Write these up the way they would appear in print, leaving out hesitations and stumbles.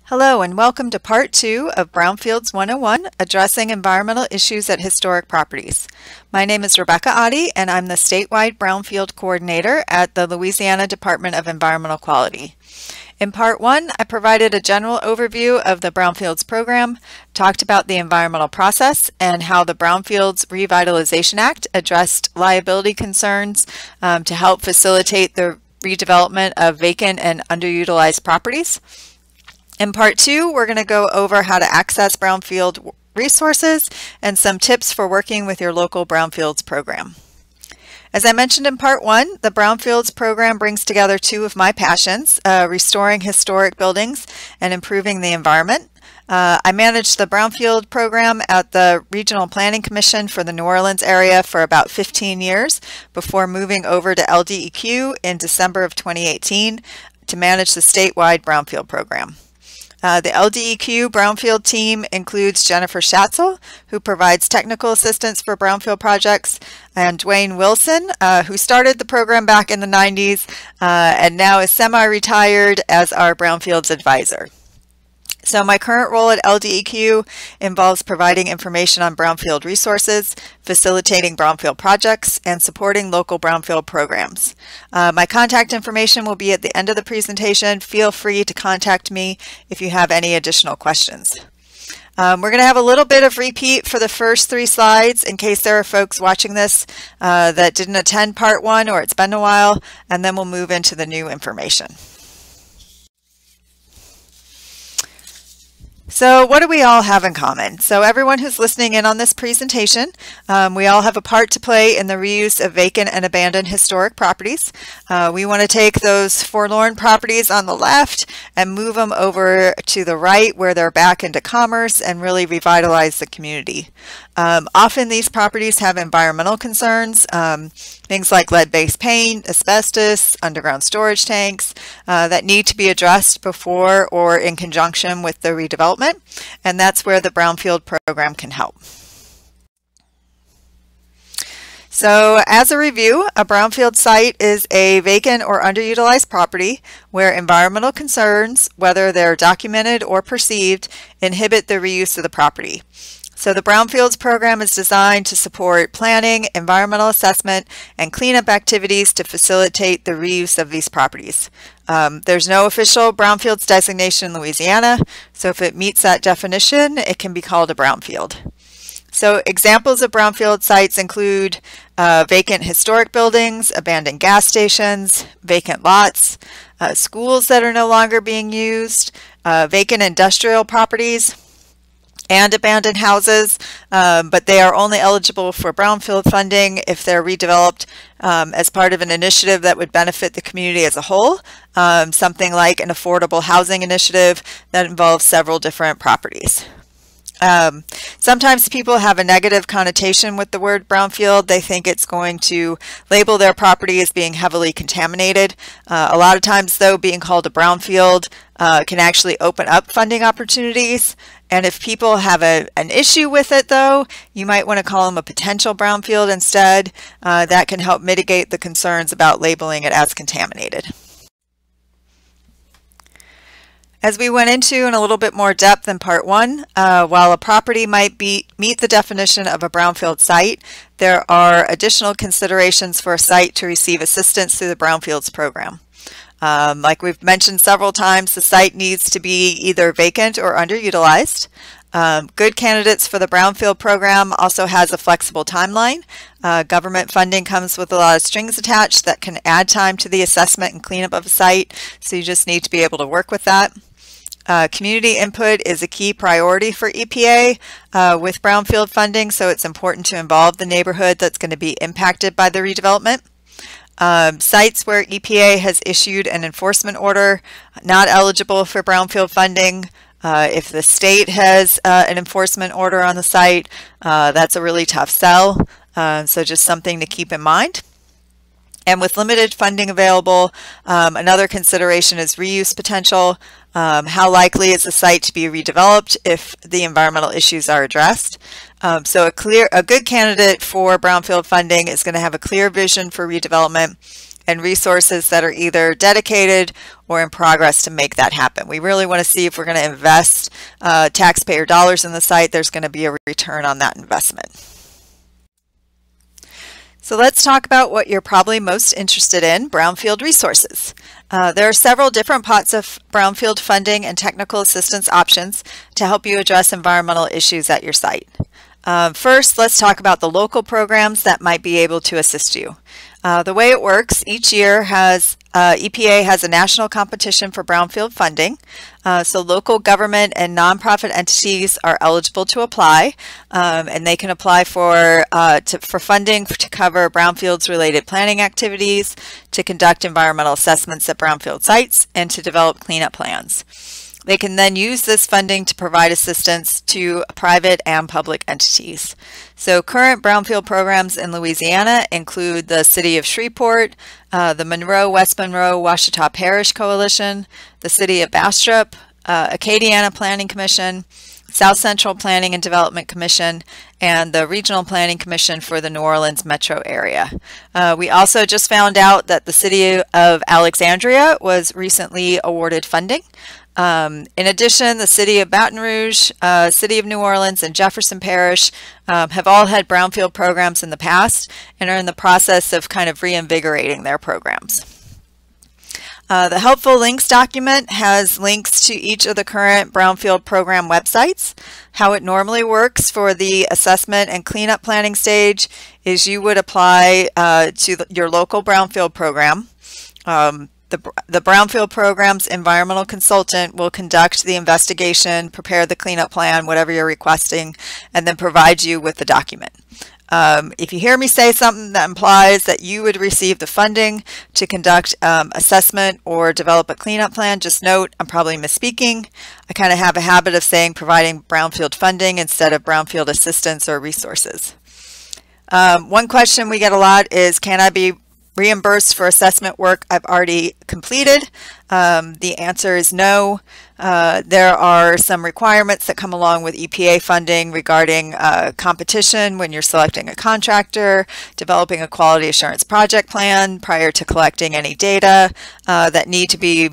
Hello and welcome to Part 2 of Brownfields 101, Addressing Environmental Issues at Historic Properties. My name is Rebecca Oddie and I'm the statewide Brownfield Coordinator at the Louisiana Department of Environmental Quality. In Part 1, I provided a general overview of the Brownfields program, talked about the environmental process, and how the Brownfields Revitalization Act addressed liability concerns to help facilitate the redevelopment of vacant and underutilized properties. In Part 2, we're going to go over how to access Brownfield resources and some tips for working with your local Brownfields program. As I mentioned in Part 1, the Brownfields program brings together two of my passions, restoring historic buildings and improving the environment. I managed the Brownfield program at the Regional Planning Commission for the New Orleans area for about 15 years before moving over to LDEQ in December of 2018 to manage the statewide Brownfield program. The LDEQ Brownfield team includes Jennifer Schatzel, who provides technical assistance for Brownfield projects, and Dwayne Wilson, who started the program back in the 90s and now is semi-retired as our Brownfields advisor. So my current role at LDEQ involves providing information on Brownfield resources, facilitating Brownfield projects, and supporting local Brownfield programs. My contact information will be at the end of the presentation. Feel free to contact me if you have any additional questions. We're going to have a little bit of repeat for the first three slides in case there are folks watching this that didn't attend Part 1 or it's been a while, and then we'll move into the new information. So what do we all have in common? So everyone who's listening in on this presentation, we all have a part to play in the reuse of vacant and abandoned historic properties. We want to take those forlorn properties on the left and move them over to the right where they're back into commerce and really revitalize the community. Often these properties have environmental concerns, things like lead-based paint, asbestos, underground storage tanks that need to be addressed before or in conjunction with the redevelopment, and that's where the Brownfield program can help. So as a review, a Brownfield site is a vacant or underutilized property where environmental concerns, whether they're documented or perceived, inhibit the reuse of the property. So the Brownfields program is designed to support planning, environmental assessment, and cleanup activities to facilitate the reuse of these properties. There's no official Brownfields designation in Louisiana, so if it meets that definition, it can be called a Brownfield. So examples of Brownfield sites include vacant historic buildings, abandoned gas stations, vacant lots, schools that are no longer being used, vacant industrial properties, and abandoned houses, but they are only eligible for Brownfield funding if they're redeveloped as part of an initiative that would benefit the community as a whole, something like an affordable housing initiative that involves several different properties. Sometimes people have a negative connotation with the word Brownfield. They think it's going to label their property as being heavily contaminated. A lot of times, though, being called a Brownfield can actually open up funding opportunities. And if people have an issue with it, though, you might want to call them a potential Brownfield instead. That can help mitigate the concerns about labeling it as contaminated. As we went into in a little bit more depth in Part 1, while a property might meet the definition of a Brownfield site, there are additional considerations for a site to receive assistance through the Brownfields program. Like we've mentioned several times, the site needs to be either vacant or underutilized. Good candidates for the Brownfield program also has a flexible timeline. Government funding comes with a lot of strings attached that can add time to the assessment and cleanup of a site, so you just need to be able to work with that. Community input is a key priority for EPA with Brownfield funding, so it's important to involve the neighborhood that's going to be impacted by the redevelopment. Sites where EPA has issued an enforcement order not eligible for Brownfield funding. If the state has an enforcement order on the site, that's a really tough sell, so just something to keep in mind. And with limited funding available, another consideration is reuse potential. How likely is the site to be redeveloped if the environmental issues are addressed? So a good candidate for Brownfield funding is going to have a clear vision for redevelopment, and resources that are either dedicated or in progress to make that happen. We really want to see if we're going to invest taxpayer dollars in the site, there's going to be a return on that investment. So let's talk about what you're probably most interested in, brownfield resources. There are several different pots of brownfield funding and technical assistance options to help you address environmental issues at your site. First, let's talk about the local programs that might be able to assist you. The way it works, each year EPA has a national competition for brownfield funding. So local government and nonprofit entities are eligible to apply, and they can apply for funding to cover brownfields related planning activities, to conduct environmental assessments at brownfield sites, and to develop cleanup plans. They can then use this funding to provide assistance to private and public entities. So current brownfield programs in Louisiana include the City of Shreveport, the Monroe-West Monroe-Washita Parish Coalition, the City of Bastrop, Acadiana Planning Commission, South Central Planning and Development Commission, and the Regional Planning Commission for the New Orleans metro area. We also just found out that the City of Alexandria was recently awarded funding. In addition, the City of Baton Rouge, City of New Orleans, and Jefferson Parish have all had brownfield programs in the past and are in the process of kind of reinvigorating their programs. The Helpful Links document has links to each of the current brownfield program websites. How it normally works for the assessment and cleanup planning stage is you would apply to your local brownfield program. The Brownfield Program's environmental consultant will conduct the investigation, prepare the cleanup plan, whatever you're requesting, and then provide you with the document. If you hear me say something that implies that you would receive the funding to conduct assessment or develop a cleanup plan, just note I'm probably misspeaking. I kind of have a habit of saying providing brownfield funding instead of brownfield assistance or resources. One question we get a lot is, can I be reimbursed for assessment work I've already completed? The answer is no. There are some requirements that come along with EPA funding regarding competition when you're selecting a contractor, developing a quality assurance project plan prior to collecting any data that need to be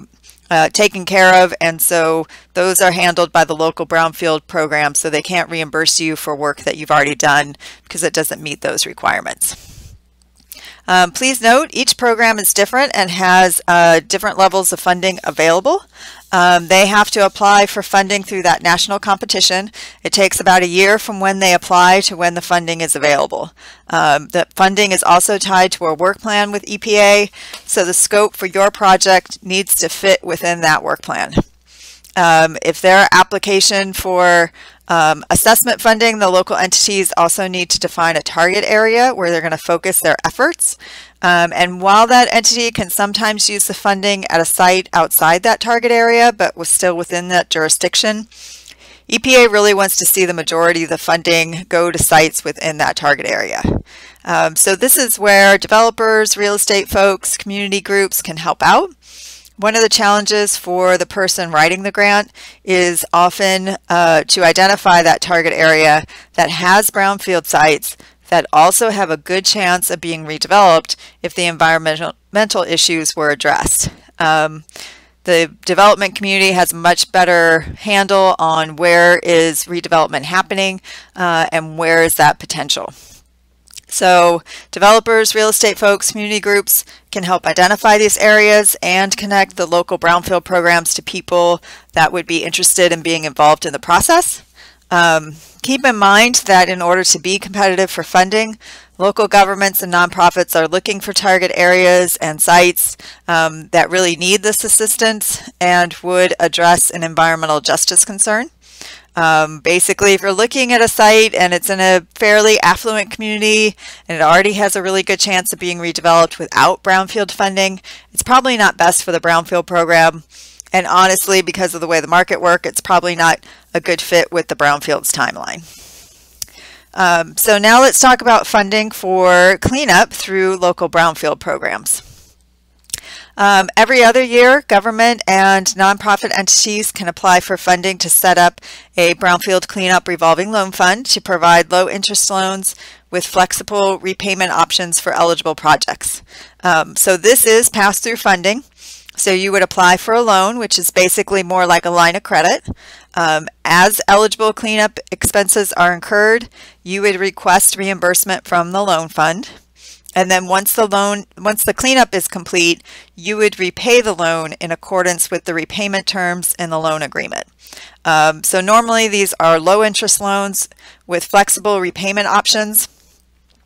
taken care of, and so those are handled by the local brownfield program, so they can't reimburse you for work that you've already done because it doesn't meet those requirements. Please note each program is different and has different levels of funding available. They have to apply for funding through that national competition. It takes about a year from when they apply to when the funding is available. The funding is also tied to a work plan with EPA, so the scope for your project needs to fit within that work plan. If their application for assessment funding, the local entities also need to define a target area where they're going to focus their efforts. And while that entity can sometimes use the funding at a site outside that target area, but was still within that jurisdiction, EPA really wants to see the majority of the funding go to sites within that target area. So this is where developers, real estate folks, community groups can help out. One of the challenges for the person writing the grant is often to identify that target area that has brownfield sites that also have a good chance of being redeveloped if the environmental issues were addressed. The development community has a much better handle on where is redevelopment happening and where is that potential. So developers, real estate folks, community groups can help identify these areas and connect the local brownfield programs to people that would be interested in being involved in the process. Keep in mind that in order to be competitive for funding, local governments and nonprofits are looking for target areas and sites that really need this assistance and would address an environmental justice concern. Basically, if you're looking at a site and it's in a fairly affluent community and it already has a really good chance of being redeveloped without brownfield funding, it's probably not best for the brownfield program. And honestly, because of the way the market works, it's probably not a good fit with the brownfields timeline. So now let's talk about funding for cleanup through local brownfield programs. Every other year, government and nonprofit entities can apply for funding to set up a Brownfield Cleanup Revolving Loan Fund to provide low-interest loans with flexible repayment options for eligible projects. So this is pass-through funding. So you would apply for a loan, which is basically more like a line of credit. As eligible cleanup expenses are incurred, you would request reimbursement from the loan fund. And then once the cleanup is complete, you would repay the loan in accordance with the repayment terms in the loan agreement. So normally these are low interest loans with flexible repayment options.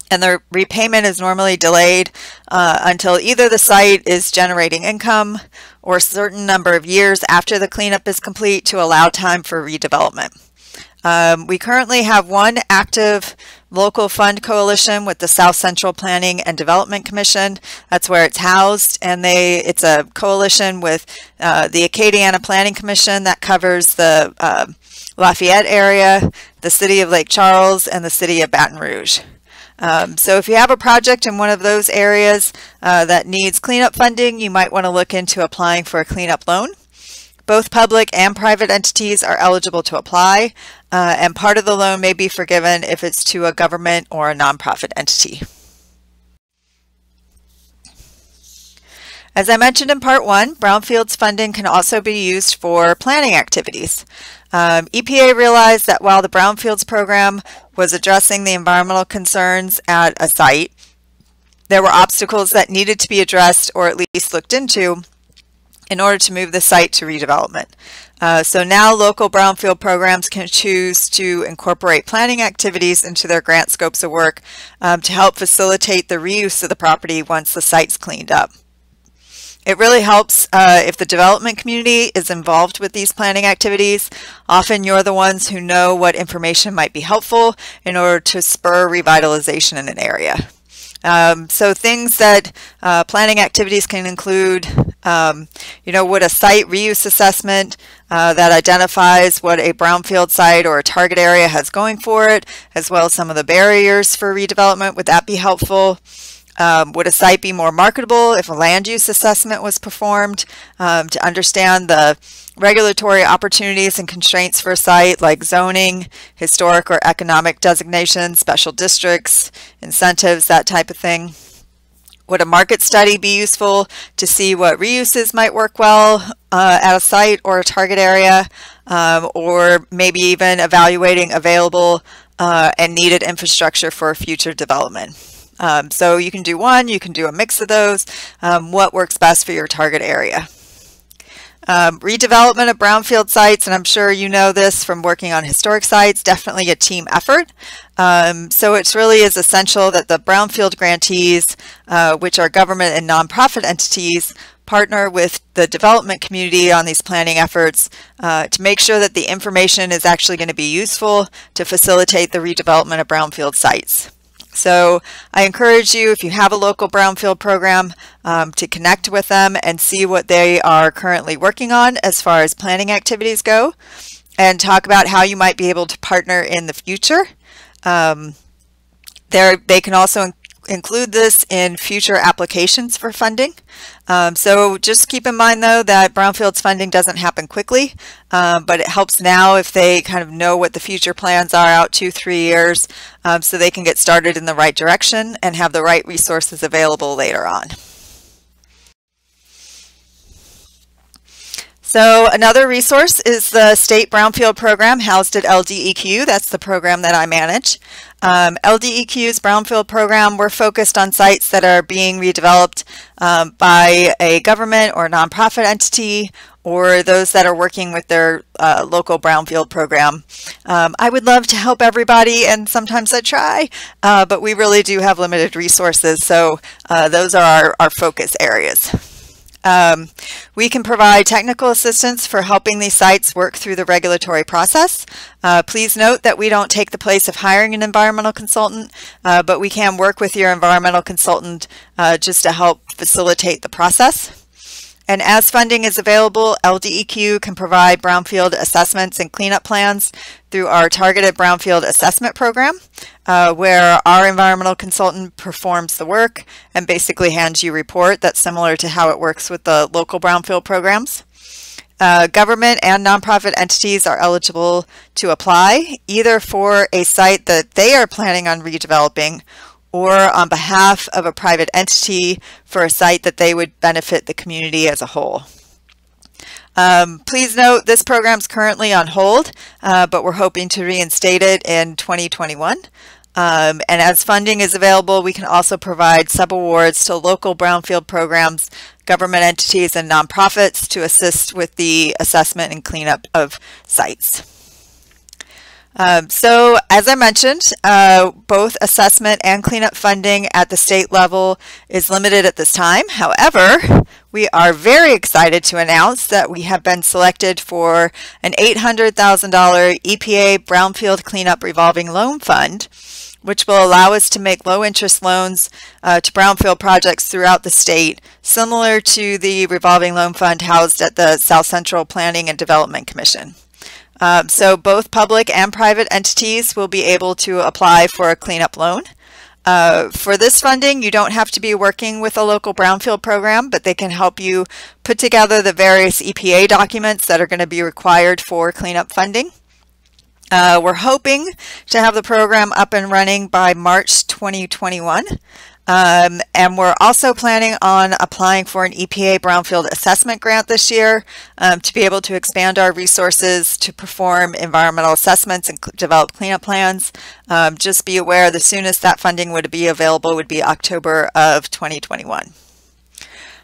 And the repayment is normally delayed until either the site is generating income or a certain number of years after the cleanup is complete to allow time for redevelopment. We currently have one active local fund coalition with the South Central Planning and Development Commission. That's where it's housed, and it's a coalition with the Acadiana Planning Commission that covers the Lafayette area, the city of Lake Charles, and the city of Baton Rouge. So if you have a project in one of those areas that needs cleanup funding, you might want to look into applying for a cleanup loan. Both public and private entities are eligible to apply, and part of the loan may be forgiven if it's to a government or a nonprofit entity. As I mentioned in part one, Brownfields funding can also be used for planning activities. EPA realized that while the Brownfields program was addressing the environmental concerns at a site, there were obstacles that needed to be addressed or at least looked into in order to move the site to redevelopment. So now local Brownfield programs can choose to incorporate planning activities into their grant scopes of work to help facilitate the reuse of the property once the site's cleaned up. It really helps if the development community is involved with these planning activities. Often you're the ones who know what information might be helpful in order to spur revitalization in an area. So things that planning activities can include, would a site reuse assessment that identifies what a brownfield site or a target area has going for it, as well as some of the barriers for redevelopment. Would that be helpful? Would a site be more marketable if a land use assessment was performed to understand the regulatory opportunities and constraints for a site like zoning, historic or economic designations, special districts, incentives, that type of thing? Would a market study be useful to see what reuses might work well at a site or a target area, or maybe even evaluating available and needed infrastructure for future development? So you can do one, you can do a mix of those. What works best for your target area? Redevelopment of brownfield sites, and I'm sure you know this from working on historic sites, definitely a team effort. So it really is essential that the brownfield grantees, which are government and nonprofit entities, partner with the development community on these planning efforts to make sure that the information is actually going to be useful to facilitate the redevelopment of brownfield sites. So I encourage you, if you have a local brownfield program, to connect with them and see what they are currently working on as far as planning activities go, and talk about how you might be able to partner in the future. They can also include this in future applications for funding. So just keep in mind though that Brownfields funding doesn't happen quickly, but it helps now if they kind of know what the future plans are out 2-3 years, so they can get started in the right direction and have the right resources available later on. So another resource is the State Brownfield Program housed at LDEQ. That's the program that I manage. LDEQ's Brownfield Program, we're focused on sites that are being redeveloped by a government or nonprofit entity, or those that are working with their local Brownfield program. I would love to help everybody, and sometimes I try, but we really do have limited resources, so those are our focus areas. We can provide technical assistance for helping these sites work through the regulatory process. Please note that we don't take the place of hiring an environmental consultant, but we can work with your environmental consultant just to help facilitate the process. And as funding is available, LDEQ can provide brownfield assessments and cleanup plans through our targeted brownfield assessment program, where our environmental consultant performs the work and basically hands you a report that's similar to how it works with the local brownfield programs. Government and nonprofit entities are eligible to apply either for a site that they are planning on redeveloping or on behalf of a private entity for a site that they would benefit the community as a whole. Please note this program is currently on hold, but we're hoping to reinstate it in 2021. And as funding is available, we can also provide subawards to local brownfield programs, government entities, and nonprofits to assist with the assessment and cleanup of sites. So as I mentioned, both assessment and cleanup funding at the state level is limited at this time. However, we are very excited to announce that we have been selected for an $800,000 EPA Brownfield Cleanup Revolving Loan Fund, which will allow us to make low-interest loans to brownfield projects throughout the state, similar to the revolving loan fund housed at the South Central Planning and Development Commission. So both public and private entities will be able to apply for a cleanup loan. For this funding, you don't have to be working with a local brownfield program, but they can help you put together the various EPA documents that are going to be required for cleanup funding. We're hoping to have the program up and running by March 2021. And we're also planning on applying for an EPA Brownfield Assessment Grant this year to be able to expand our resources to perform environmental assessments and develop cleanup plans. Just be aware the soonest that funding would be available would be October of 2021.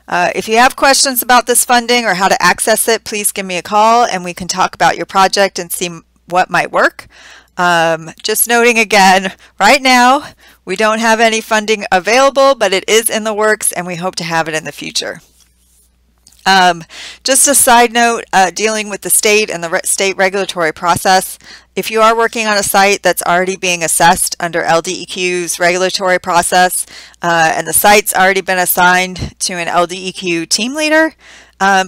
If you have questions about this funding or how to access it, please give me a call and we can talk about your project and see what might work. Just noting again, right now, we don't have any funding available, but it is in the works and we hope to have it in the future. Just a side note, dealing with the state and the state regulatory process, if you are working on a site that's already being assessed under LDEQ's regulatory process and the site's already been assigned to an LDEQ team leader,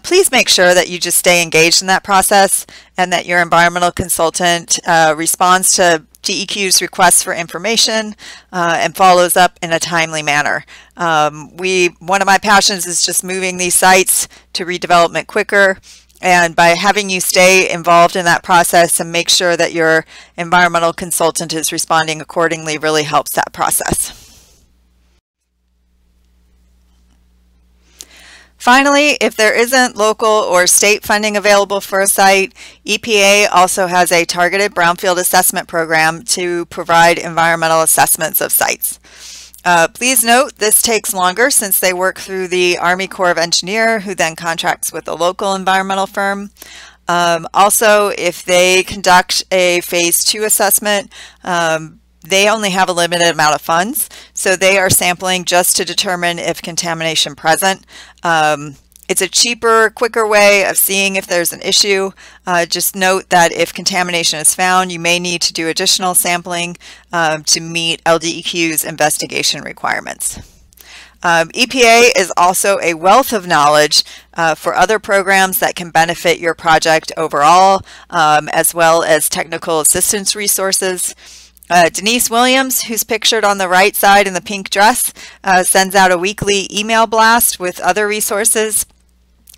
please make sure that you just stay engaged in that process and that your environmental consultant responds to DEQ's requests for information and follows up in a timely manner. One of my passions is just moving these sites to redevelopment quicker, and by having you stay involved in that process and make sure that your environmental consultant is responding accordingly really helps that process. Finally, if there isn't local or state funding available for a site, EPA also has a targeted brownfield assessment program to provide environmental assessments of sites. Please note this takes longer since they work through the Army Corps of Engineers, who then contracts with a local environmental firm. Also, if they conduct a phase 2 assessment, they only have a limited amount of funds, so they are sampling just to determine if contamination present. It's a cheaper, quicker way of seeing if there's an issue. Just note that if contamination is found, you may need to do additional sampling to meet LDEQ's investigation requirements. EPA is also a wealth of knowledge for other programs that can benefit your project overall, as well as technical assistance resources. Denise Williams, who's pictured on the right side in the pink dress, sends out a weekly email blast with other resources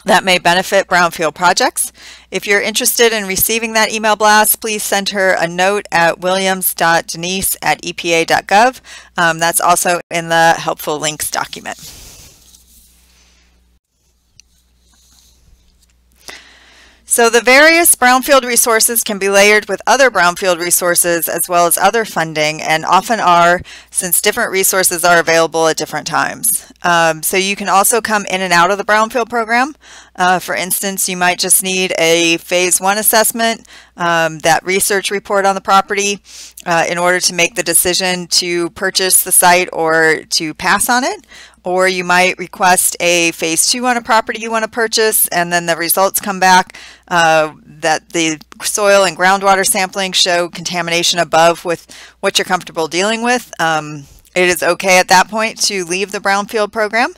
that may benefit brownfield projects. If you're interested in receiving that email blast, please send her a note at williams.denise@epa.gov. That's also in the helpful links document. So the various brownfield resources can be layered with other brownfield resources as well as other funding, and often are, since different resources are available at different times. So you can also come in and out of the brownfield program. For instance, you might just need a phase 1 assessment, that research report on the property, in order to make the decision to purchase the site or to pass on it. Or you might request a phase 2 on a property you want to purchase, and then the results come back that the soil and groundwater sampling show contamination above with what you're comfortable dealing with. it is okay at that point to leave the Brownfield program.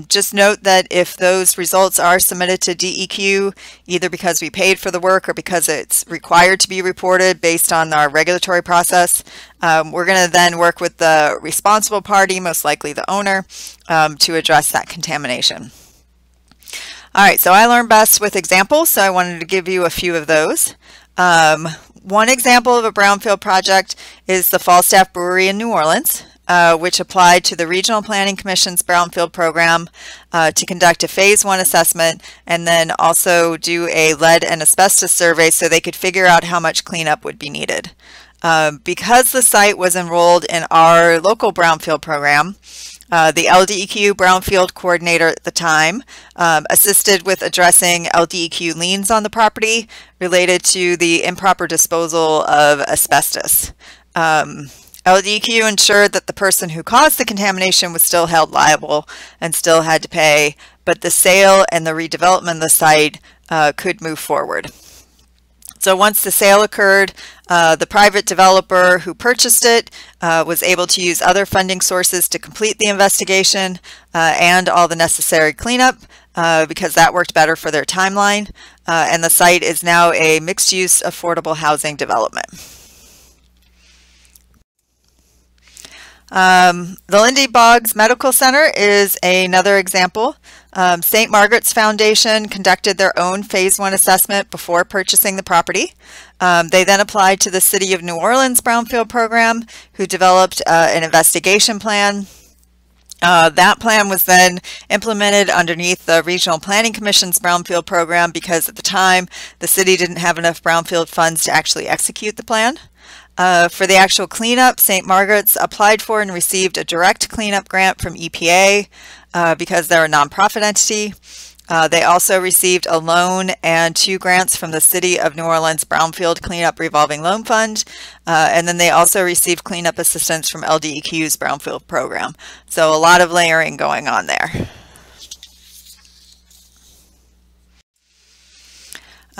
Just note that if those results are submitted to DEQ, either because we paid for the work or because it's required to be reported based on our regulatory process, we're going to then work with the responsible party, most likely the owner, to address that contamination. All right, so I learn best with examples, so I wanted to give you a few of those. One example of a Brownfield project is the Falstaff Brewery in New Orleans, which applied to the Regional Planning Commission's Brownfield program to conduct a Phase 1 assessment and then also do a lead and asbestos survey so they could figure out how much cleanup would be needed. Because the site was enrolled in our local Brownfield program, the LDEQ Brownfield coordinator at the time assisted with addressing LDEQ liens on the property related to the improper disposal of asbestos. LDEQ ensured that the person who caused the contamination was still held liable and still had to pay, but the sale and the redevelopment of the site could move forward. So once the sale occurred, the private developer who purchased it was able to use other funding sources to complete the investigation and all the necessary cleanup because that worked better for their timeline. And the site is now a mixed-use affordable housing development. The Lindy Boggs Medical Center is another example. St. Margaret's Foundation conducted their own Phase 1 assessment before purchasing the property. They then applied to the City of New Orleans Brownfield program, who developed an investigation plan. That plan was then implemented underneath the Regional Planning Commission's Brownfield program because at the time the city didn't have enough Brownfield funds to actually execute the plan. For the actual cleanup, St. Margaret's applied for and received a direct cleanup grant from EPA because they're a nonprofit entity. They also received a loan and 2 grants from the City of New Orleans Brownfield Cleanup Revolving Loan Fund. And then they also received cleanup assistance from LDEQ's Brownfield program. So a lot of layering going on there.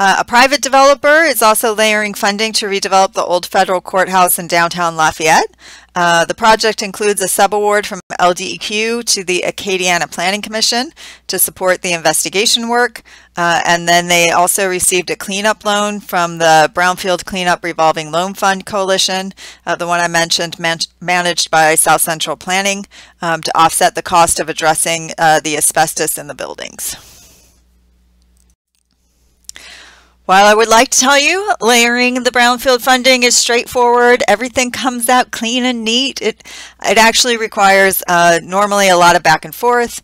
A private developer is also layering funding to redevelop the old federal courthouse in downtown Lafayette. The project includes a subaward from LDEQ to the Acadiana Planning Commission to support the investigation work. And then they also received a cleanup loan from the Brownfield Cleanup Revolving Loan Fund Coalition, the one I mentioned, managed by South Central Planning, to offset the cost of addressing the asbestos in the buildings. While I would like to tell you, layering the Brownfield funding is straightforward. Everything comes out clean and neat. It actually requires normally a lot of back and forth,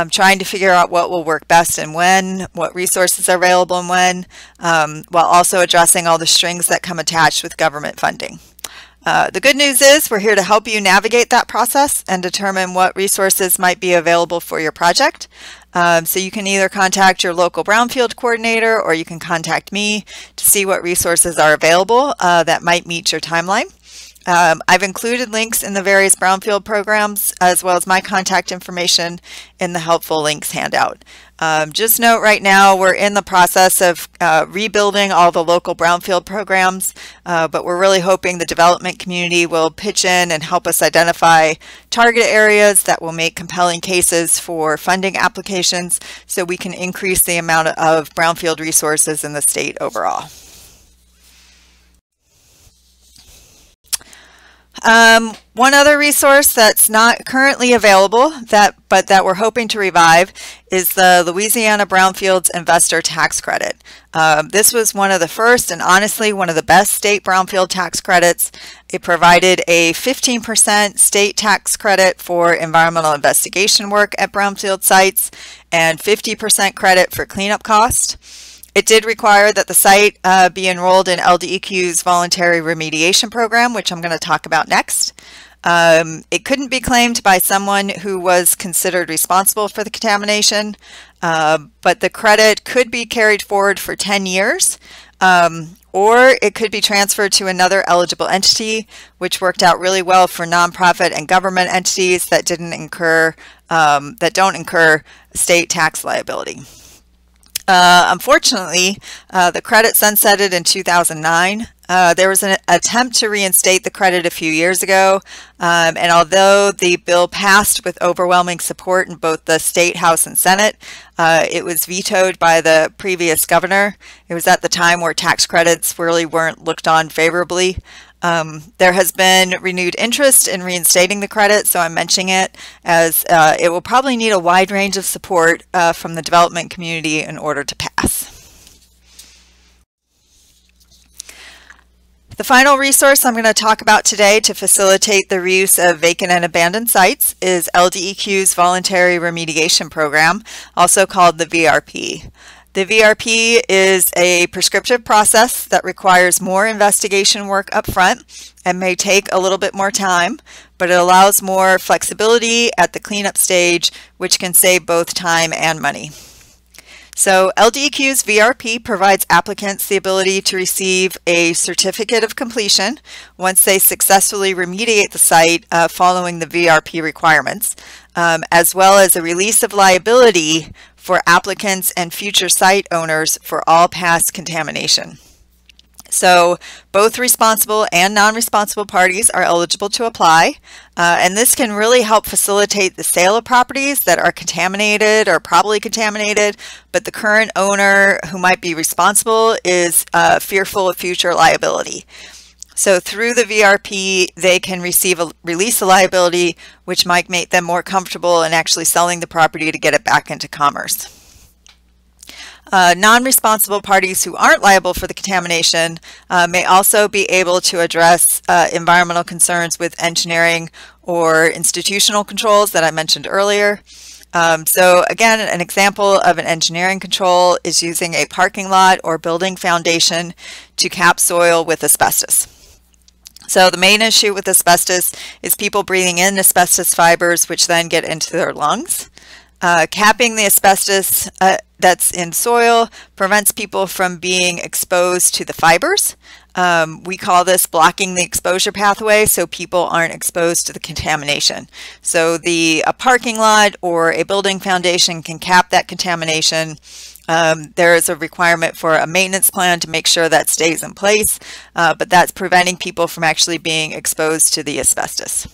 trying to figure out what will work best and when, what resources are available and when, while also addressing all the strings that come attached with government funding. The good news is we're here to help you navigate that process and determine what resources might be available for your project. So you can either contact your local Brownfield coordinator or you can contact me to see what resources are available that might meet your timeline. I've included links in the various Brownfield programs as well as my contact information in the helpful links handout. Just note right now we're in the process of rebuilding all the local Brownfield programs, but we're really hoping the development community will pitch in and help us identify target areas that will make compelling cases for funding applications so we can increase the amount of Brownfield resources in the state overall. One other resource that's not currently available but that we're hoping to revive is the Louisiana Brownfields Investor Tax Credit. This was one of the first and honestly one of the best state Brownfield tax credits. It provided a 15% state tax credit for environmental investigation work at Brownfield sites and 50% credit for cleanup cost. It did require that the site be enrolled in LDEQ's Voluntary Remediation program, which I'm going to talk about next. It couldn't be claimed by someone who was considered responsible for the contamination, but the credit could be carried forward for 10 years, or it could be transferred to another eligible entity, which worked out really well for nonprofit and government entities that don't incur state tax liability. Unfortunately, the credit sunsetted in 2009, There was an attempt to reinstate the credit a few years ago, and although the bill passed with overwhelming support in both the State House and Senate, it was vetoed by the previous governor. It was at the time where tax credits really weren't looked on favorably. There has been renewed interest in reinstating the credit, so I'm mentioning it as it will probably need a wide range of support from the development community in order to pass. The final resource I'm going to talk about today to facilitate the reuse of vacant and abandoned sites is LDEQ's Voluntary Remediation Program, also called the VRP. The VRP is a prescriptive process that requires more investigation work up front and may take a little bit more time, but it allows more flexibility at the cleanup stage, which can save both time and money. So LDEQ's VRP provides applicants the ability to receive a certificate of completion once they successfully remediate the site following the VRP requirements, as well as a release of liability for applicants and future site owners for all past contamination. So both responsible and non-responsible parties are eligible to apply, and this can really help facilitate the sale of properties that are contaminated or probably contaminated, but the current owner who might be responsible is fearful of future liability. So through the VRP, they can receive a release of liability, which might make them more comfortable in actually selling the property to get it back into commerce. Non-responsible parties who aren't liable for the contamination may also be able to address environmental concerns with engineering or institutional controls that I mentioned earlier. So again, an example of an engineering control is using a parking lot or building foundation to cap soil with asbestos. So the main issue with asbestos is people breathing in asbestos fibers, which then get into their lungs. Capping the asbestos that's in soil prevents people from being exposed to the fibers. We call this blocking the exposure pathway so people aren't exposed to the contamination. So a parking lot or a building foundation can cap that contamination. There is a requirement for a maintenance plan to make sure that stays in place, but that's preventing people from actually being exposed to the asbestos.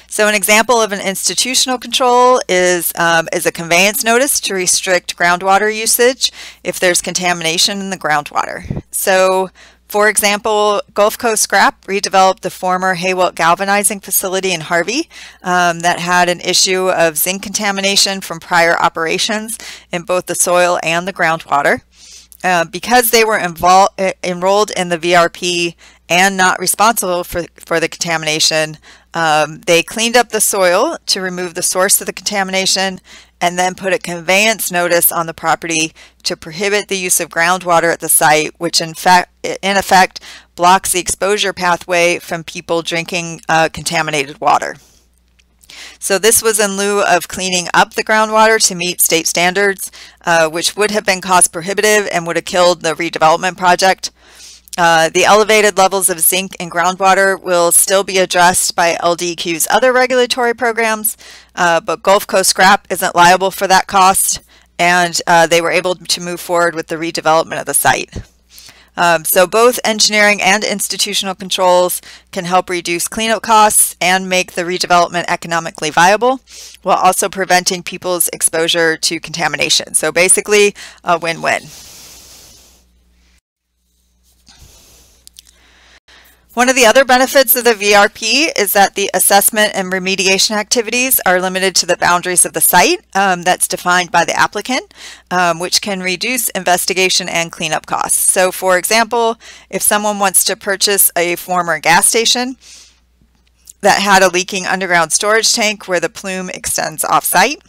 So an example of an institutional control is a conveyance notice to restrict groundwater usage if there's contamination in the groundwater. So for example, Gulf Coast Scrap redeveloped the former Haywalt galvanizing facility in Harvey that had an issue of zinc contamination from prior operations in both the soil and the groundwater. Because they were enrolled in the VRP and not responsible for the contamination, they cleaned up the soil to remove the source of the contamination and then put a conveyance notice on the property to prohibit the use of groundwater at the site, which in effect blocks the exposure pathway from people drinking contaminated water. So this was in lieu of cleaning up the groundwater to meet state standards, which would have been cost prohibitive and would have killed the redevelopment project. The elevated levels of zinc in groundwater will still be addressed by LDEQ's other regulatory programs, but Gulf Coast Scrap isn't liable for that cost, and they were able to move forward with the redevelopment of the site. So both engineering and institutional controls can help reduce cleanup costs and make the redevelopment economically viable, while also preventing people's exposure to contamination. So basically a win-win. One of the other benefits of the VRP is that the assessment and remediation activities are limited to the boundaries of the site that's defined by the applicant, which can reduce investigation and cleanup costs. So for example, if someone wants to purchase a former gas station that had a leaking underground storage tank where the plume extends off-site,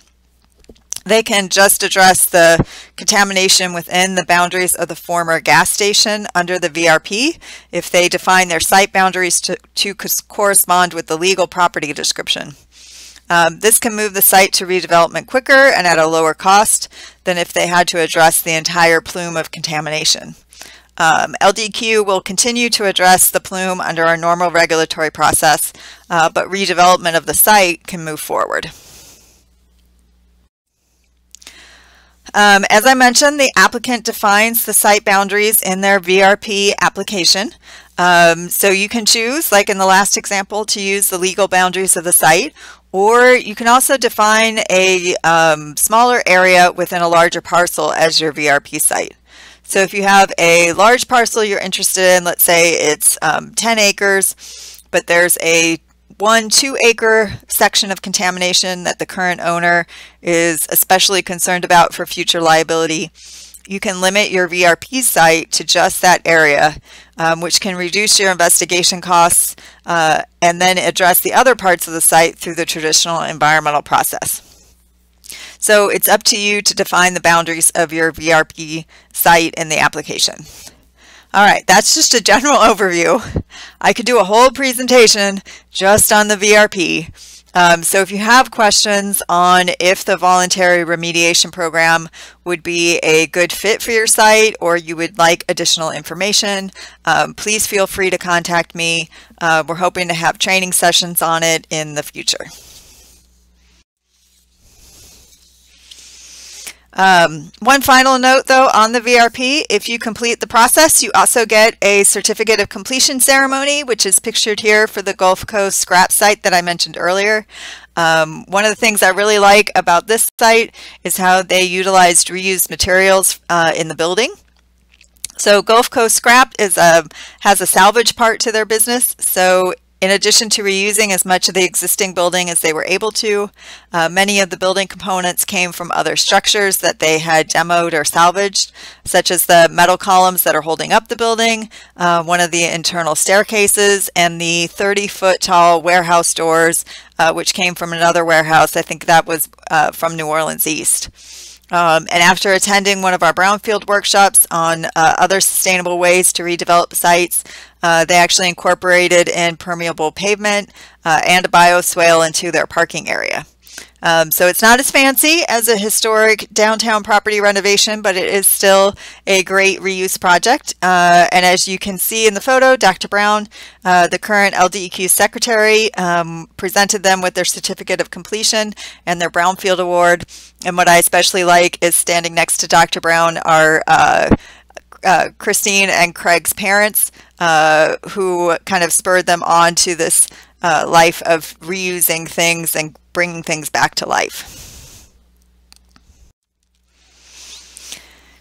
they can just address the contamination within the boundaries of the former gas station under the VRP if they define their site boundaries to correspond with the legal property description. This can move the site to redevelopment quicker and at a lower cost than if they had to address the entire plume of contamination. LDEQ will continue to address the plume under our normal regulatory process, but redevelopment of the site can move forward. As I mentioned, the applicant defines the site boundaries in their VRP application. So you can choose, like in the last example, to use the legal boundaries of the site, or you can also define a smaller area within a larger parcel as your VRP site. So if you have a large parcel you're interested in, let's say it's 10 acres, but there's a 2 acre section of contamination that the current owner is especially concerned about for future liability, you can limit your VRP site to just that area, which can reduce your investigation costs and then address the other parts of the site through the traditional environmental process. So it's up to you to define the boundaries of your VRP site in the application. All right, that's just a general overview. I could do a whole presentation just on the VRP. So if you have questions on if the voluntary remediation program would be a good fit for your site, or you would like additional information, please feel free to contact me. We're hoping to have training sessions on it in the future. One final note though on the VRP, if you complete the process, you also get a certificate of completion ceremony, which is pictured here for the Gulf Coast scrap site that I mentioned earlier. One of the things I really like about this site is how they utilized reused materials in the building. So Gulf Coast Scrap has a salvage part to their business. So in addition to reusing as much of the existing building as they were able to, many of the building components came from other structures that they had demoed or salvaged, such as the metal columns that are holding up the building, one of the internal staircases, and the 30-foot tall warehouse doors, which came from another warehouse. I think that was from New Orleans East. And after attending one of our Brownfield workshops on other sustainable ways to redevelop sites, they actually incorporated impermeable pavement and a bioswale into their parking area. So it's not as fancy as a historic downtown property renovation, but it is still a great reuse project. And as you can see in the photo, Dr. Brown, the current LDEQ secretary, presented them with their certificate of completion and their Brownfield award. And what I especially like is standing next to Dr. Brown are Christine and Craig's parents, who kind of spurred them on to this life of reusing things and bringing things back to life.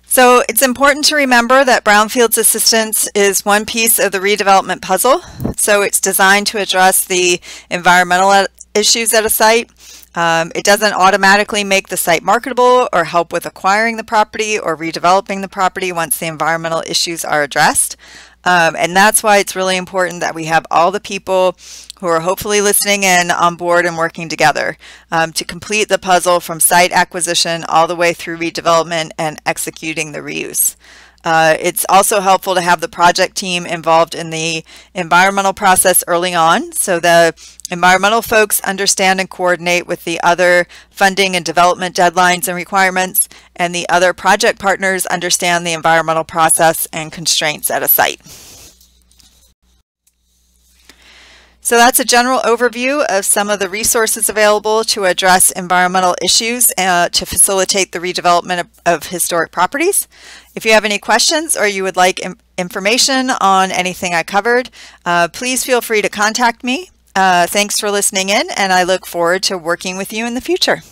So it's important to remember that Brownfield's assistance is one piece of the redevelopment puzzle. So it's designed to address the environmental issues at a site. It doesn't automatically make the site marketable or help with acquiring the property or redeveloping the property once the environmental issues are addressed. And that's why it's really important that we have all the people who are hopefully listening in on board and working together to complete the puzzle from site acquisition all the way through redevelopment and executing the reuse. It's also helpful to have the project team involved in the environmental process early on, so the environmental folks understand and coordinate with the other funding and development deadlines and requirements, and the other project partners understand the environmental process and constraints at a site. So that's a general overview of some of the resources available to address environmental issues to facilitate the redevelopment of historic properties. If you have any questions or you would like information on anything I covered, please feel free to contact me. Thanks for listening in, and I look forward to working with you in the future.